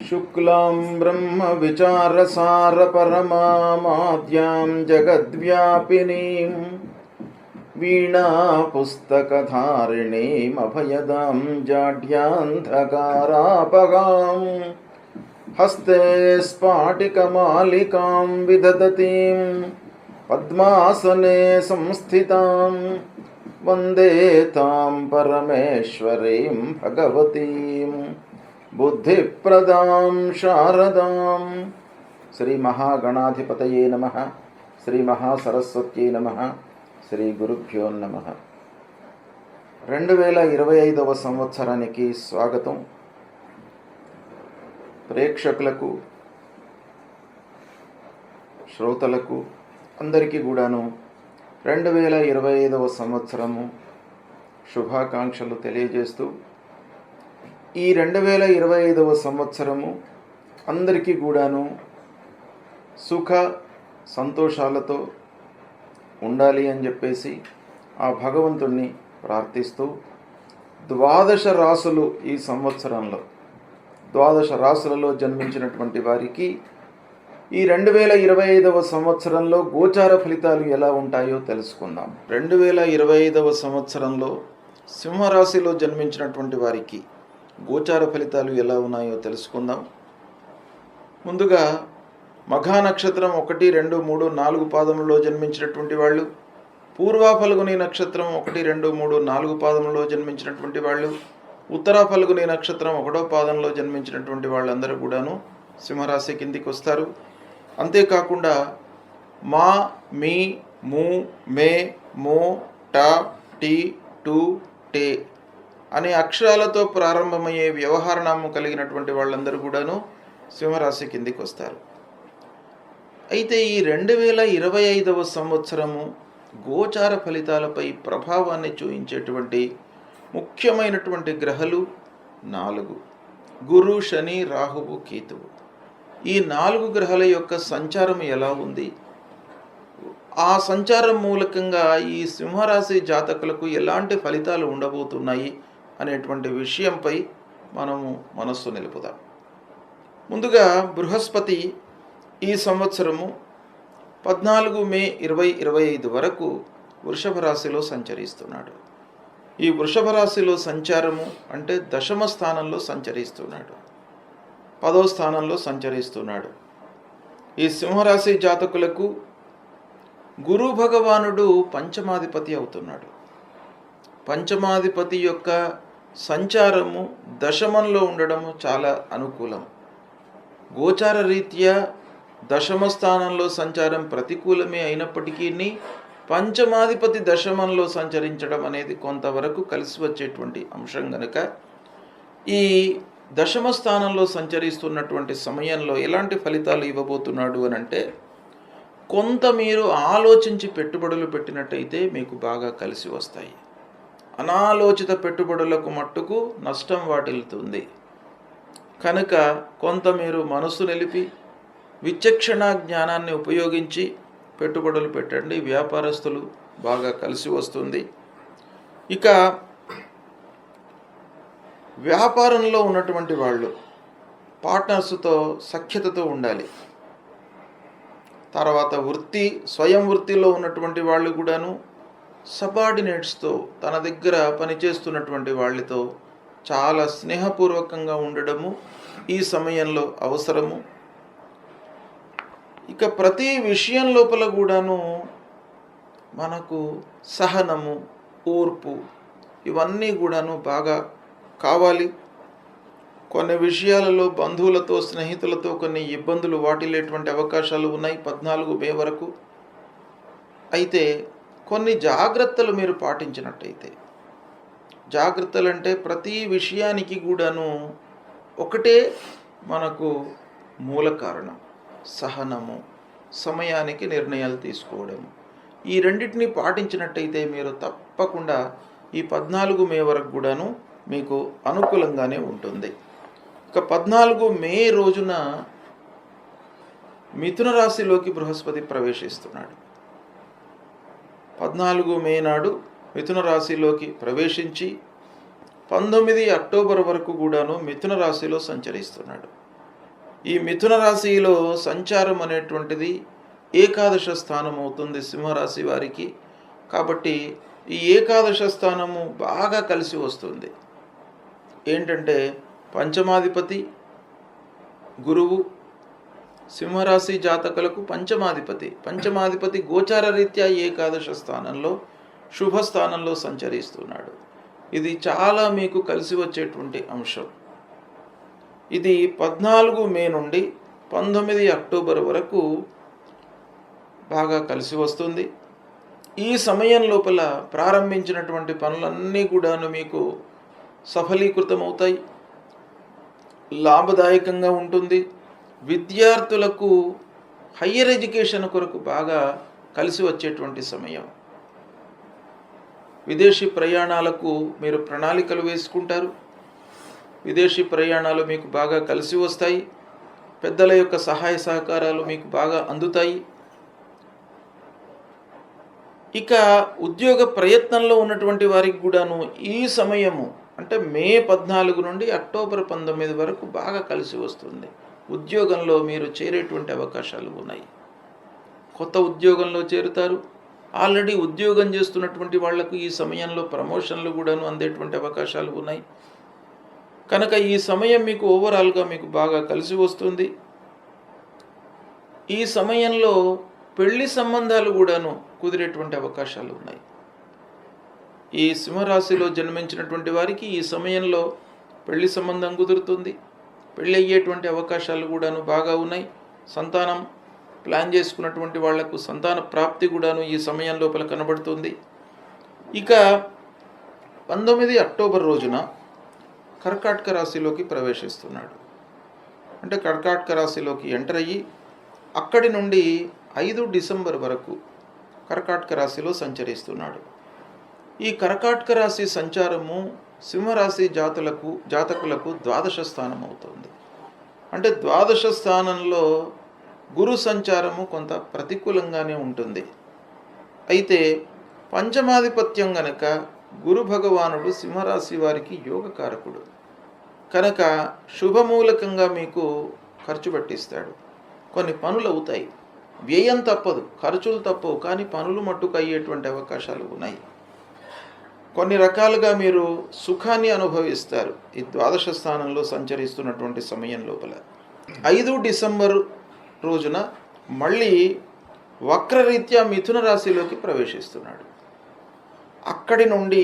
शुक्लां ब्रह्मविचारसारपरमामाद्यां जगद्व्यापिनीं वीणापुस्तकधारिणीमभयदां जाड्यान्धकारापगां हस्ते स्फाटिकमालिकां विदधतीं पद्मासने संस्थितां वन्दे तां परमेश्वरीं भगवतीं बुद्धिप्रदां शारदां। श्री महागणाधिपतये नमः। श्री महासरस्वत्यै नमः। శ్రీ గురుభ్యో నమః. 2025వ సంవత్సరానికి స్వాగతం. ప్రేక్షకులకు, శ్రోతలకు అందరికీ కూడాను 2025వ సంవత్సరము శుభాకాంక్షలు తెలియజేస్తూ, ఈ 2025వ సంవత్సరము అందరికీ కూడాను సుఖ సంతోషాలతో ఉండాలి అని చెప్పేసి ఆ భగవంతుణ్ణి ప్రార్థిస్తూ, 12 రాసులు ఈ సంవత్సరంలో 12 రాసులలో జన్మించినటువంటి వారికి ఈ 2025వ సంవత్సరంలో గోచార ఫలితాలు ఎలా ఉంటాయో తెలుసుకుందాం. 2025వ సంవత్సరంలో సింహరాశిలో జన్మించినటువంటి వారికి గోచార ఫలితాలు ఎలా ఉన్నాయో తెలుసుకుందాం. ముందుగా మఘా నక్షత్రం 1, 2, 3, 4 పాదములలో జన్మించినటువంటి వాళ్ళు, పూర్వా ఫల్గుని నక్షత్రం 1, 2, 3, 4 పాదములలో జన్మించినటువంటి వాళ్ళు, ఉత్తరా ఫల్గుని నక్షత్రం 1వ పాదంలో జన్మించినటువంటి వాళ్ళందరూ కూడాను సింహరాశి కిందికి వస్తారు. అంతేకాకుండా మా, మీ, ము, మే, మో, టా, టీ, టు, టే అనే అక్షరాలతో ప్రారంభమయ్యే వ్యవహారనామం కలిగినటువంటి వాళ్ళందరూ కూడాను సింహరాశి కిందికి వస్తారు. అయితే ఈ 2025వ సంవత్సరము గోచార ఫలితాలపై ప్రభావాన్ని చూపించేటువంటి ముఖ్యమైనటువంటి గ్రహాలు 4: గురు, శని, రాహువు, కేతువు. ఈ 4 గ్రహాల యొక్క సంచారం ఎలా ఉంది, ఆ సంచారం మూలకంగా ఈ సింహరాశి జాతకులకు ఎలాంటి ఫలితాలు ఉండబోతున్నాయి అనేటువంటి విషయంపై మనము మనస్సు నిలుపుదాం. ముందుగా బృహస్పతి ఈ సంవత్సరము 14 మే 2025 వరకు వృషభ రాశిలో సంచరిస్తున్నాడు. ఈ వృషభ రాశిలో సంచారము అంటే 10వ స్థానంలో సంచరిస్తున్నాడు, 10వ స్థానంలో సంచరిస్తున్నాడు. ఈ సింహరాశి జాతకులకు గురు భగవానుడు పంచమాధిపతి అవుతున్నాడు. పంచమాధిపతి యొక్క సంచారము దశమంలో ఉండడము చాలా అనుకూలం. గోచార రీత్యా 10వ స్థానంలో సంచారం ప్రతికూలమే అయినప్పటికీ పంచమాధిపతి దశమంలో సంచరించడం అనేది కొంతవరకు కలిసి వచ్చేటువంటి అంశం గనుక, ఈ 10వ స్థానంలో సంచరిస్తున్నటువంటి సమయంలో ఎలాంటి ఫలితాలు ఇవ్వబోతున్నాడు అని అంటే, కొంత మీరు ఆలోచించి పెట్టుబడులు పెట్టినట్టయితే మీకు బాగా కలిసి వస్తాయి. అనాలోచిత పెట్టుబడులకు మట్టుకు నష్టం వాటిల్లుతుంది. కనుక కొంత మీరు మనసు నిలిపి విచక్షణ జ్ఞానాన్ని ఉపయోగించి పెట్టుబడులు పెట్టండి. వ్యాపారస్తులు బాగా కలిసి వస్తుంది. ఇక వ్యాపారంలో ఉన్నటువంటి వాళ్ళు పార్ట్నర్స్తో సఖ్యతతో ఉండాలి. తర్వాత స్వయం వృత్తిలో ఉన్నటువంటి వాళ్ళు కూడాను సబార్డినేట్స్తో, తన దగ్గర పనిచేస్తున్నటువంటి వాళ్ళతో చాలా స్నేహపూర్వకంగా ఉండడము ఈ సమయంలో అవసరము. ఇక ప్రతి విషయం లోపల కూడాను మనకు సహనము, ఓర్పు ఇవన్నీ కూడాను బాగా కావాలి. కొన్ని విషయాలలో బంధువులతో, స్నేహితులతో కొన్ని ఇబ్బందులు వాటిల్లేటువంటి అవకాశాలు ఉన్నాయి 14 మే వరకు. అయితే కొన్ని జాగ్రత్తలు మీరు పాటించినట్టయితే, జాగ్రత్తలు అంటే ప్రతి విషయానికి కూడాను ఒకటే మనకు మూల కారణం: సహనము, సమయానికి నిర్ణయాలు తీసుకోవడము. ఈ రెండింటిని పాటించినట్టయితే మీరు తప్పకుండా ఈ 14 మే వరకు కూడాను మీకు అనుకూలంగానే ఉంటుంది. ఇక 14 మే రోజున మిథున రాశిలోకి బృహస్పతి ప్రవేశిస్తున్నాడు. 14 మే నాడు మిథున రాశిలోకి ప్రవేశించి 19 అక్టోబర్ వరకు కూడాను మిథున రాశిలో సంచరిస్తున్నాడు. ఈ మిథున రాశిలో సంచారం అనేటువంటిది ఏకాదశ స్థానం అవుతుంది సింహరాశి వారికి. కాబట్టి ఈ ఏకాదశ స్థానము బాగా కలిసి వస్తుంది. ఏంటంటే పంచమాధిపతి గురువు, సింహరాశి జాతకులకు పంచమాధిపతి గోచార రీత్యా ఏకాదశ స్థానంలో శుభస్థానంలో సంచరిస్తున్నాడు. ఇది చాలా మీకు కలిసి వచ్చేటువంటి అంశం. ఇది 14 మే నుండి 19 అక్టోబర్ వరకు బాగా కలిసి వస్తుంది. ఈ సమయం లోపల ప్రారంభించినటువంటి పనులన్నీ కూడాను మీకు సఫలీకృతమవుతాయి, లాభదాయకంగా ఉంటుంది. విద్యార్థులకు హయ్యర్ ఎడ్యుకేషన్ కొరకు బాగా కలిసి వచ్చేటువంటి సమయం. విదేశీ ప్రయాణాలకు మీరు ప్రణాళికలు వేసుకుంటారు. విదేశీ ప్రయాణాలు మీకు బాగా కలిసి వస్తాయి. పెద్దల యొక్క సహాయ సహకారాలు మీకు బాగా అందుతాయి. ఇక ఉద్యోగ ప్రయత్నంలో ఉన్నటువంటి వారికి కూడాను ఈ సమయము అంటే మే 14 నుండి అక్టోబర్ 19 వరకు బాగా కలిసి వస్తుంది. ఉద్యోగంలో మీరు చేరేటువంటి అవకాశాలు ఉన్నాయి. కొత్త ఉద్యోగంలో చేరుతారు. ఆల్రెడీ ఉద్యోగం చేస్తున్నటువంటి వాళ్లకు ఈ సమయంలో ప్రమోషన్లు కూడాను అందేటువంటి అవకాశాలు ఉన్నాయి. కనుక ఈ సమయం మీకు ఓవరాల్గా మీకు బాగా కలిసి వస్తుంది. ఈ సమయంలో పెళ్లి సంబంధాలు కూడాను కుదిరేటువంటి అవకాశాలు ఉన్నాయి. ఈ సింహరాశిలో జన్మించినటువంటి వారికి ఈ సమయంలో పెళ్లి సంబంధం కుదురుతుంది. పెళ్ళి అయ్యేటువంటి అవకాశాలు కూడాను బాగా ఉన్నాయి. సంతానం ప్లాన్ చేసుకున్నటువంటి వాళ్లకు సంతాన ప్రాప్తి కూడాను ఈ సమయం లోపల కనబడుతుంది. ఇక 19 అక్టోబర్ రోజున కర్కాటక రాశిలోకి ప్రవేశిస్తున్నాడు. అంటే కర్కాటక రాశిలోకి ఎంటర్ అయ్యి అక్కడి నుండి 5 డిసెంబర్ వరకు కర్కాటక రాశిలో సంచరిస్తున్నాడు. ఈ కర్కాటక రాశి సంచారము సింహరాశి జాతకులకు ద్వాదశ స్థానం అవుతుంది. అంటే ద్వాదశ స్థానంలో గురు సంచారము కొంత ప్రతికూలంగానే ఉంటుంది. అయితే పంచమాధిపత్యం గనక గురు భగవానుడు సింహరాశి వారికి యోగకారకుడు కనుక శుభమూలకంగా మీకు ఖర్చు పట్టిస్తాడు. కొన్ని పనులు అవుతాయి, వ్యయం తప్పదు, ఖర్చులు తప్పవు, కానీ పనులు మట్టుకు అయ్యేటువంటి అవకాశాలు ఉన్నాయి. కొన్ని రకాలుగా మీరు సుఖాన్ని అనుభవిస్తారు ఈ ద్వాదశ స్థానంలో సంచరిస్తున్నటువంటి సమయం లోపల. 5 డిసెంబర్ రోజున మళ్ళీ వక్రరీత్యా మిథున రాశిలోకి ప్రవేశిస్తున్నాడు. అక్కడి నుండి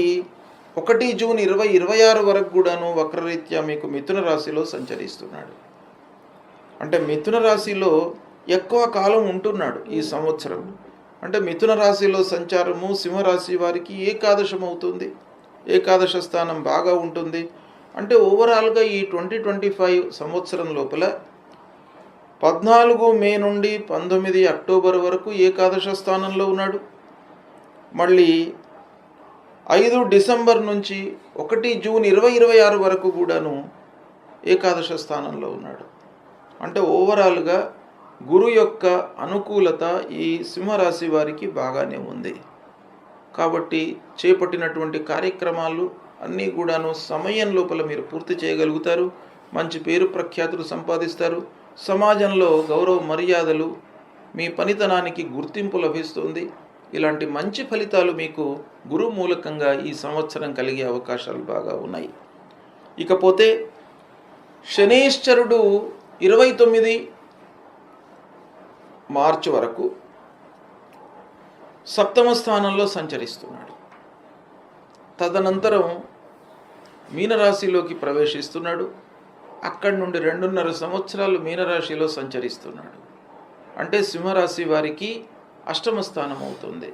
1 జూన్ 2026 వరకు కూడాను వక్రరీత్యా మీకు మిథున రాశిలో సంచరిస్తున్నాడు. అంటే మిథున రాశిలో ఎక్కువ కాలం ఉంటున్నాడు ఈ సంవత్సరం. అంటే మిథున రాశిలో సంచారము సింహరాశి వారికి ఏకాదశం అవుతుంది. ఏకాదశ స్థానం బాగా ఉంటుంది. అంటే ఓవరాల్గా ఈ 2025 సంవత్సరం లోపల 14 మే నుండి 19 అక్టోబర్ వరకు ఏకాదశ స్థానంలో ఉన్నాడు. మళ్ళీ 5 డిసెంబర్ నుంచి 1 జూన్ 2026 వరకు కూడాను ఏకాదశ స్థానంలో ఉన్నాడు. అంటే ఓవరాల్గా గురు యొక్క అనుకూలత ఈ సింహరాశి వారికి బాగానే ఉంది. కాబట్టి చేపట్టినటువంటి కార్యక్రమాలు అన్నీ కూడాను సమయం లోపల మీరు పూర్తి చేయగలుగుతారు. మంచి పేరు ప్రఖ్యాతులు సంపాదిస్తారు. సమాజంలో గౌరవ మర్యాదలు, మీ పనితనానికి గుర్తింపు లభిస్తుంది. ఇలాంటి మంచి ఫలితాలు మీకు గురు మూలకంగా ఈ సంవత్సరం కలిగే అవకాశాలు బాగా ఉన్నాయి. ఇకపోతే శనీశ్వరుడు 29 మార్చి వరకు సప్తమ స్థానంలో సంచరిస్తున్నాడు. తదనంతరం మీనరాశిలోకి ప్రవేశిస్తున్నాడు. అక్కడి నుండి 2.5 సంవత్సరాలు మీనరాశిలో సంచరిస్తున్నాడు. అంటే సింహరాశి వారికి అష్టమ స్థానం అవుతుంది.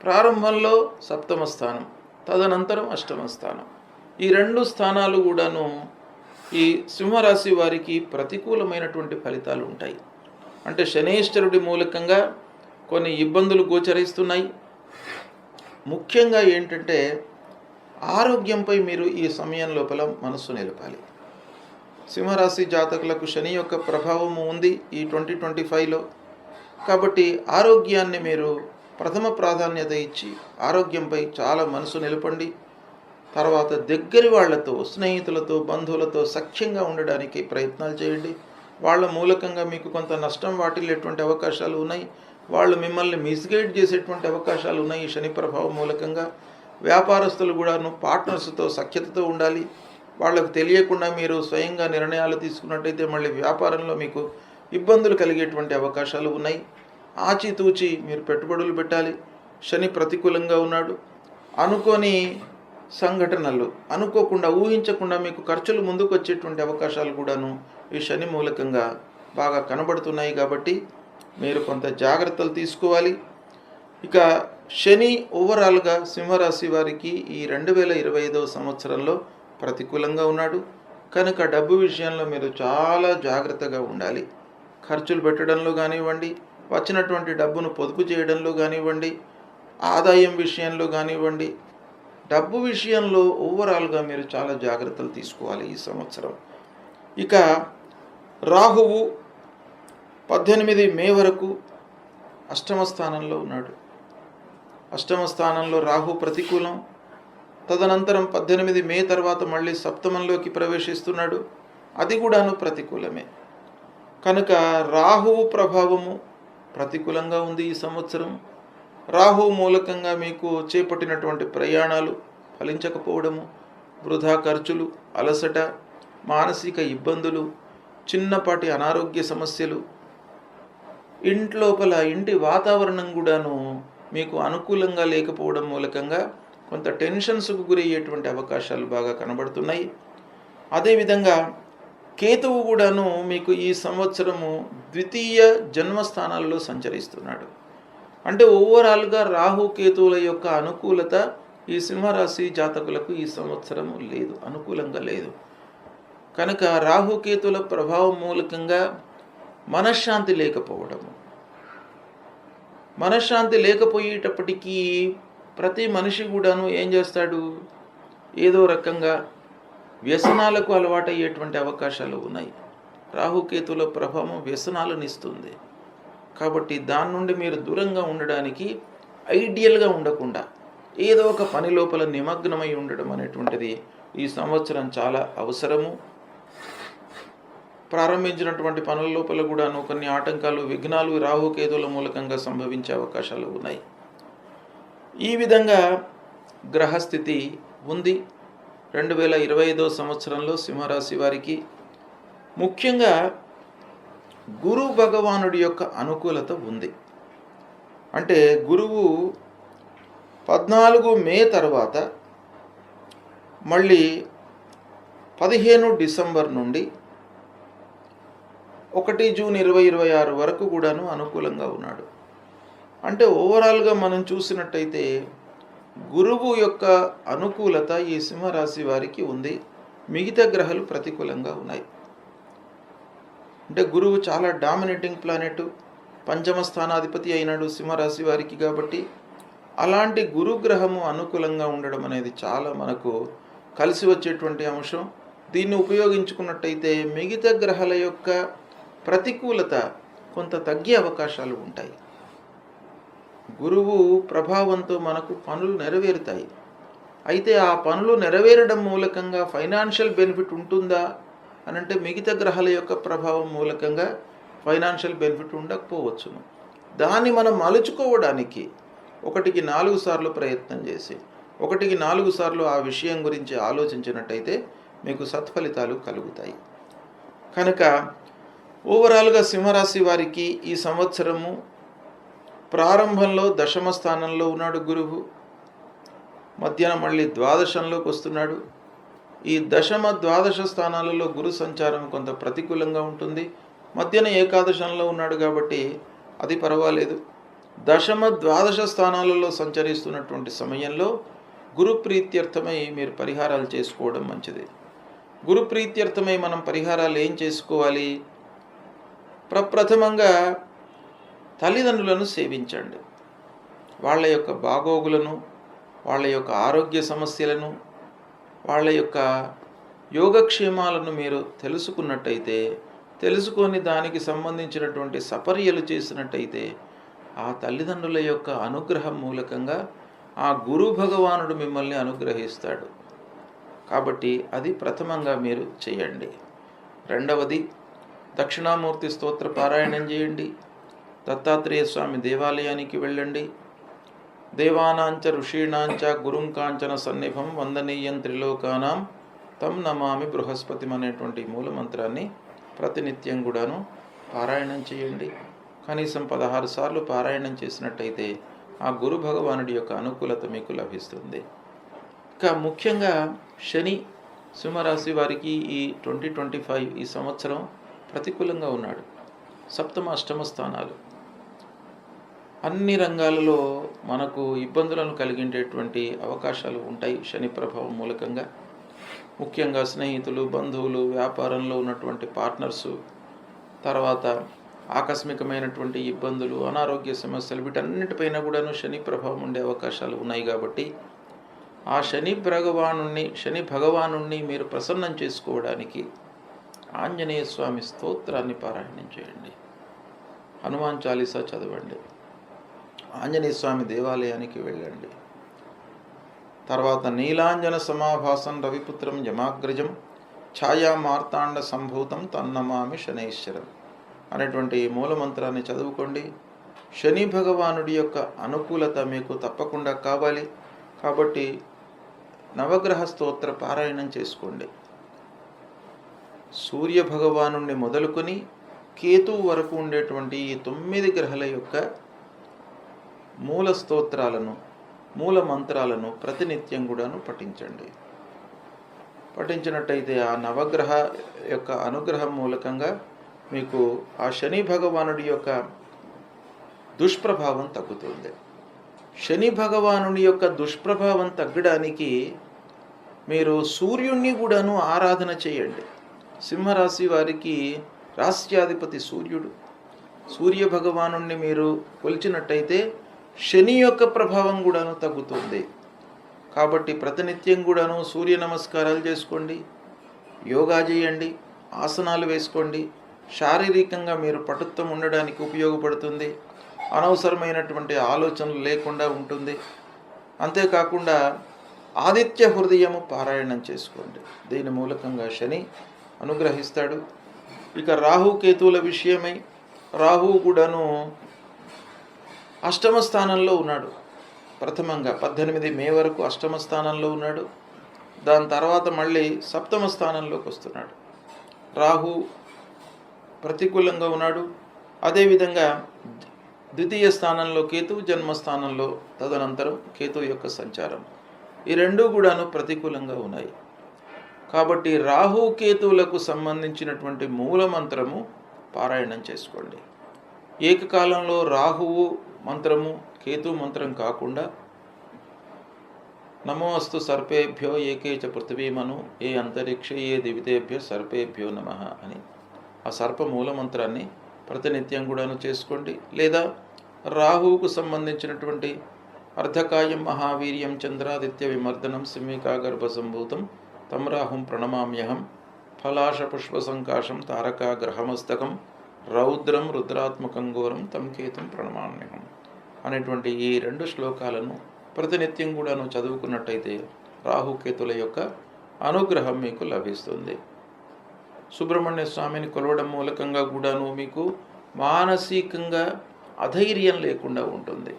ప్రారంభంలో సప్తమ స్థానం, తదనంతరం అష్టమ స్థానం. ఈ 2 స్థానాలు కూడాను ఈ సింహరాశి వారికి ప్రతికూలమైనటువంటి ఫలితాలు ఉంటాయి. అంటే శనీశ్వరుడి మూలకంగా కొన్ని ఇబ్బందులు గోచరిస్తున్నాయి. ముఖ్యంగా ఏంటంటే ఆరోగ్యంపై మీరు ఈ సమయం లోపల మనస్సు నిలపాలి. సింహరాశి జాతకులకు శని యొక్క ప్రభావము ఉంది ఈ 2025లో. కాబట్టి ఆరోగ్యాన్ని మీరు ప్రథమ ప్రాధాన్యత ఇచ్చి ఆరోగ్యంపై చాలా మనసు నిలపండి. తర్వాత దగ్గరి వాళ్లతో, స్నేహితులతో, బంధువులతో సఖ్యంగా ఉండడానికి ప్రయత్నాలు చేయండి. వాళ్ళ మూలకంగా మీకు కొంత నష్టం వాటిల్లేటువంటి అవకాశాలు ఉన్నాయి. వాళ్ళు మిమ్మల్ని మిస్గైడ్ చేసేటువంటి అవకాశాలు ఉన్నాయి. ఈ శని ప్రభావం మూలకంగా వ్యాపారస్తులు కూడాను పార్ట్నర్స్తో సఖ్యతతో ఉండాలి. వాళ్ళకు తెలియకుండా మీరు స్వయంగా నిర్ణయాలు తీసుకున్నట్టయితే మళ్ళీ వ్యాపారంలో మీకు ఇబ్బందులు కలిగేటువంటి అవకాశాలు ఉన్నాయి. ఆచితూచి మీరు పెట్టుబడులు పెట్టాలి. శని ప్రతికూలంగా ఉన్నాడు. అనుకోని సంఘటనలు, అనుకోకుండా ఊహించకుండా మీకు ఖర్చులు ముందుకు వచ్చేటువంటి అవకాశాలు కూడాను ఈ శని మూలకంగా బాగా కనబడుతున్నాయి. కాబట్టి మీరు కొంత జాగ్రత్తలు తీసుకోవాలి. ఇక శని ఓవరాల్గా సింహరాశి వారికి ఈ 2025వ సంవత్సరంలో ప్రతికూలంగా ఉన్నాడు. కనుక డబ్బు విషయంలో మీరు చాలా జాగ్రత్తగా ఉండాలి. ఖర్చులు పెట్టడంలో కానివ్వండి, వచ్చినటువంటి డబ్బును పొదుపు చేయడంలో కానివ్వండి, ఆదాయం విషయంలో కానివ్వండి, డబ్బు విషయంలో ఓవరాల్గా మీరు చాలా జాగ్రత్తలు తీసుకోవాలి ఈ సంవత్సరం. ఇక రాహువు 18 మే వరకు అష్టమ స్థానంలో ఉన్నాడు. అష్టమ స్థానంలో రాహు ప్రతికూలం. తదనంతరం 18 మే తర్వాత మళ్ళీ సప్తమంలోకి ప్రవేశిస్తున్నాడు. అది కూడాను ప్రతికూలమే. కనుక రాహువు ప్రభావము ప్రతికూలంగా ఉంది ఈ సంవత్సరం. రాహువు మూలకంగా మీకు చేపట్టినటువంటి ప్రయాణాలు ఫలించకపోవడము, వృధా ఖర్చులు, అలసట, మానసిక ఇబ్బందులు, చిన్నపాటి అనారోగ్య సమస్యలు, ఇంట్లోపల ఇంటి వాతావరణం కూడాను మీకు అనుకూలంగా లేకపోవడం మూలకంగా కొంత టెన్షన్స్కు గురయ్యేటువంటి అవకాశాలు బాగా కనబడుతున్నాయి. అదేవిధంగా కేతువు కూడాను మీకు ఈ సంవత్సరము ద్వితీయ జన్మస్థానాల్లో సంచరిస్తున్నాడు. అంటే ఓవరాల్గా రాహు కేతువుల యొక్క అనుకూలత ఈ సింహరాశి జాతకులకు ఈ సంవత్సరము లేదు, అనుకూలంగా లేదు. కనుక రాహుకేతుల ప్రభావం మూలకంగా మనశ్శాంతి లేకపోవడము, మనశ్శాంతి లేకపోయేటప్పటికీ ప్రతి మనిషి కూడాను ఏం చేస్తాడు, ఏదో రకంగా వ్యసనాలకు అలవాటయ్యేటువంటి అవకాశాలు ఉన్నాయి. రాహుకేతుల ప్రభావం వ్యసనాలను ఇస్తుంది. కాబట్టి దాని నుండి మీరు దూరంగా ఉండడానికి ఐడియల్గా ఉండకుండా ఏదో ఒక పని లోపల నిమగ్నమై ఉండడం అనేటువంటిది ఈ సంవత్సరం చాలా అవసరము. ప్రారంభించినటువంటి పనుల లోపల కూడాను కొన్ని ఆటంకాలు, విఘ్నాలు రాహుకేతుల మూలకంగా సంభవించే అవకాశాలు ఉన్నాయి. ఈ విధంగా గ్రహస్థితి ఉంది 2025వ సంవత్సరంలో సింహరాశి వారికి. ముఖ్యంగా గురు భగవానుడి యొక్క అనుకూలత ఉంది. అంటే గురువు 14 మే తర్వాత మళ్ళీ 15 డిసెంబర్ నుండి 1 జూన్ 2026 వరకు కూడాను అనుకూలంగా ఉన్నాడు. అంటే ఓవరాల్గా మనం చూసినట్టయితే గురువు యొక్క అనుకూలత ఈ సింహరాశి వారికి ఉంది. మిగతా గ్రహాలు ప్రతికూలంగా ఉన్నాయి. అంటే గురువు చాలా డామినేటింగ్ ప్లానెట్, పంచమ స్థానాధిపతి అయినాడు సింహరాశి వారికి. కాబట్టి అలాంటి గురుగ్రహము అనుకూలంగా ఉండడం అనేది చాలా మనకు కలిసి వచ్చేటువంటి అంశం. దీన్ని ఉపయోగించుకున్నట్టయితే మిగతా గ్రహాల యొక్క ప్రతికూలత కొంత తగ్గే అవకాశాలు ఉంటాయి. గురువు ప్రభావంతో మనకు పనులు నెరవేరుతాయి. అయితే ఆ పనులు నెరవేరడం మూలకంగా ఫైనాన్షియల్ బెనిఫిట్ ఉంటుందా అని అంటే మిగతా గ్రహాల యొక్క ప్రభావం మూలకంగా ఫైనాన్షియల్ బెనిఫిట్ ఉండకపోవచ్చును. దాన్ని మనం మలుచుకోవడానికి 1కి 4 సార్లు ప్రయత్నం చేసి 1కి 4 సార్లు ఆ విషయం గురించి ఆలోచించినట్టయితే మీకు సత్ఫలితాలు కలుగుతాయి. కనుక ఓవరాల్గా సింహరాశి వారికి ఈ సంవత్సరము ప్రారంభంలో దశమ స్థానంలో ఉన్నాడు గురువు. మధ్యాహ్నం మళ్ళీ ద్వాదశంలోకి వస్తున్నాడు. ఈ దశమ ద్వాదశ స్థానాలలో గురు సంచారం కొంత ప్రతికూలంగా ఉంటుంది. మధ్యాహ్నం ఏకాదశంలో ఉన్నాడు కాబట్టి అది పర్వాలేదు. దశమ ద్వాదశ స్థానాలలో సంచరిస్తున్నటువంటి సమయంలో గురు ప్రీత్యర్థమై మీరు పరిహారాలు చేసుకోవడం మంచిది. గురు ప్రీత్యర్థమై మనం పరిహారాలు ఏం చేసుకోవాలి? ప్రప్రథమంగా తల్లిదండ్రులను సేవించండి. వాళ్ళ యొక్క బాగోగులను, వాళ్ళ యొక్క ఆరోగ్య సమస్యలను, వాళ్ళ యొక్క యోగక్షేమాలను మీరు తెలుసుకున్నట్టయితే, తెలుసుకొని దానికి సంబంధించినటువంటి సపర్యలు చేసినట్టయితే ఆ తల్లిదండ్రుల యొక్క అనుగ్రహం మూలకంగా ఆ గురు భగవానుడు మిమ్మల్ని అనుగ్రహిస్తాడు. కాబట్టి అది ప్రథమంగా మీరు చేయండి. రెండవది, దక్షిణామూర్తి స్తోత్ర పారాయణం చేయండి. దత్తాత్రేయ స్వామి దేవాలయానికి వెళ్ళండి. దేవానాంచ ఋషీణాంచ గురుం కాంచన సన్నిభం వందనీయం త్రిలోకానాం తం నమామి బృహస్పతిం అనేటువంటి మూలమంత్రాన్ని ప్రతినిత్యం కూడాను పారాయణం చేయండి. కనీసం 16 సార్లు పారాయణం చేసినట్టయితే ఆ గురు భగవానుడి యొక్క అనుకూలత మీకు లభిస్తుంది. ఇంకా ముఖ్యంగా శని సింహరాశి వారికి ఈ 2025 ఈ సంవత్సరం ప్రతికూలంగా ఉన్నాడు. సప్తమ అష్టమ స్థానాలు అన్ని రంగాలలో మనకు ఇబ్బందులను కలిగించేటువంటి అవకాశాలు ఉంటాయి శని ప్రభావం మూలకంగా. ముఖ్యంగా స్నేహితులు, బంధువులు, వ్యాపారంలో ఉన్నటువంటి పార్ట్నర్సు, తర్వాత ఆకస్మికమైనటువంటి ఇబ్బందులు, అనారోగ్య సమస్యలు, వీటన్నిటిపైన కూడాను శని ప్రభావం ఉండే అవకాశాలు ఉన్నాయి. కాబట్టి ఆ శని భగవానుణ్ణి మీరు ప్రసన్నం చేసుకోవడానికి ఆంజనేయ స్వామి స్తోత్రాన్ని పారాయణం చేయండి. హనుమాన్ చాలీసా చదవండి. ఆంజనేయ స్వామి దేవాలయానికి వెళ్ళండి. తర్వాత నీలాంజన సమాభాసం రవిపుత్రం యమాగ్రజం ఛాయా మార్తాండ సంభూతం తన్నమామి శనైశ్వరం అనేటువంటి మూలమంత్రాన్ని చదువుకోండి. శని భగవానుడి యొక్క అనుకూలత మీకు తప్పకుండా కావాలి. కాబట్టి నవగ్రహ స్తోత్ర పారాయణం చేసుకోండి. సూర్య భగవానుణ్ణి మొదలుకొని కేతువు వరకు ఉండేటువంటి ఈ 9 గ్రహాల యొక్క మూల స్తోత్రాలను, మూల మంత్రాలను ప్రతినిత్యం కూడాను పఠించండి. పఠించినట్టయితే ఆ నవగ్రహ యొక్క అనుగ్రహం మూలకంగా మీకు ఆ శని భగవానుడి యొక్క దుష్ప్రభావం తగ్గుతుంది. శని భగవానుడి యొక్క దుష్ప్రభావం తగ్గడానికి మీరు సూర్యుణ్ణి కూడాను ఆరాధన చేయండి. సింహరాశి వారికి రాస్యాధిపతి సూర్యుడు. సూర్య భగవానుణ్ణి మీరు కొలిచినట్టయితే శని యొక్క ప్రభావం కూడాను తగ్గుతుంది. కాబట్టి ప్రతినిత్యం కూడాను సూర్య నమస్కారాలు చేసుకోండి, యోగా చేయండి, ఆసనాలు వేసుకోండి. శారీరకంగా మీరు పటుత్వం ఉండడానికి ఉపయోగపడుతుంది. అనవసరమైనటువంటి ఆలోచనలు లేకుండా ఉంటుంది. అంతేకాకుండా ఆదిత్య హృదయము పారాయణం చేసుకోండి. దీని మూలకంగా శని అనుగ్రహిస్తాడు. ఇక రాహుకేతువుల విషయమై రాహువు కూడాను అష్టమ స్థానంలో ఉన్నాడు. ప్రథమంగా 18 మే వరకు అష్టమ స్థానంలో ఉన్నాడు. దాని తర్వాత మళ్ళీ సప్తమ స్థానంలోకి వస్తున్నాడు. రాహు ప్రతికూలంగా ఉన్నాడు. అదేవిధంగా ద్వితీయ స్థానంలో కేతువు, జన్మస్థానంలో తదనంతరం కేతువు యొక్క సంచారం, ఈ రెండూ కూడాను ప్రతికూలంగా ఉన్నాయి. కాబట్టి రాహు కేతువులకు సంబంధించినటువంటి మూలమంత్రము పారాయణం చేసుకోండి. ఏకకాలంలో రాహువు మంత్రము, కేతు మంత్రం కాకుండా నమోస్తు సర్పేభ్యో ఏకే చ పృథివీమను ఏ అంతరిక్ష ఏ దివితేభ్యో సర్పేభ్యో నమః అని ఆ సర్ప మూలమంత్రాన్ని ప్రతినిత్యం కూడాను చేసుకోండి. లేదా రాహువుకు సంబంధించినటువంటి అర్ధకాయం మహావీర్యం చంద్రాదిత్య విమర్దనం సింహికా గర్భ సంభూతం తం రాహుం ప్రణమామ్యహం ఫలాశ పుష్ప సంకాశం తారకా గ్రహమస్తకం రౌద్రం రుద్రాత్మకం ఘోరం తం కేతుం ప్రణమామ్యహం అనేటువంటి ఈ 2 శ్లోకాలను ప్రతినిత్యం కూడాను చదువుకున్నట్టయితే రాహుకేతుల యొక్క అనుగ్రహం మీకు లభిస్తుంది. సుబ్రహ్మణ్య స్వామిని కొలవడం మూలకంగా కూడాను మీకు మానసికంగా అధైర్యం లేకుండా ఉంటుంది.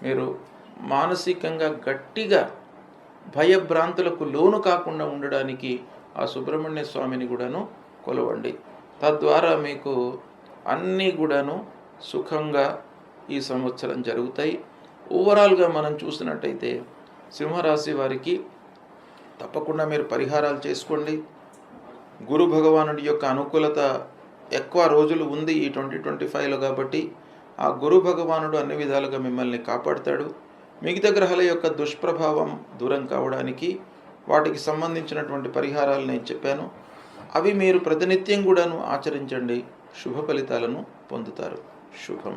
మీరు మానసికంగా గట్టిగా భయభ్రాంతులకు లోను కాకుండా ఉండడానికి ఆ సుబ్రహ్మణ్య స్వామిని కూడాను కొలవండి. తద్వారా మీకు అన్నీ కూడాను సుఖంగా ఈ సంవత్సరం జరుగుతాయి. ఓవరాల్గా మనం చూసినట్టయితే సింహరాశి వారికి తప్పకుండా మీరు పరిహారాలు చేసుకోండి. గురు భగవానుడి యొక్క అనుకూలత ఎక్కువ రోజులు ఉంది ఈ 2025లో. కాబట్టి ఆ గురు భగవానుడు అన్ని విధాలుగా మిమ్మల్ని కాపాడుతాడు. మిగతా గ్రహాల యొక్క దుష్ప్రభావం దూరం కావడానికి వాటికి సంబంధించినటువంటి పరిహారాలు నేను చెప్పాను. అవి మీరు ప్రతినిత్యం కూడాను ఆచరించండి. శుభ ఫలితాలను పొందుతారు. శుభం.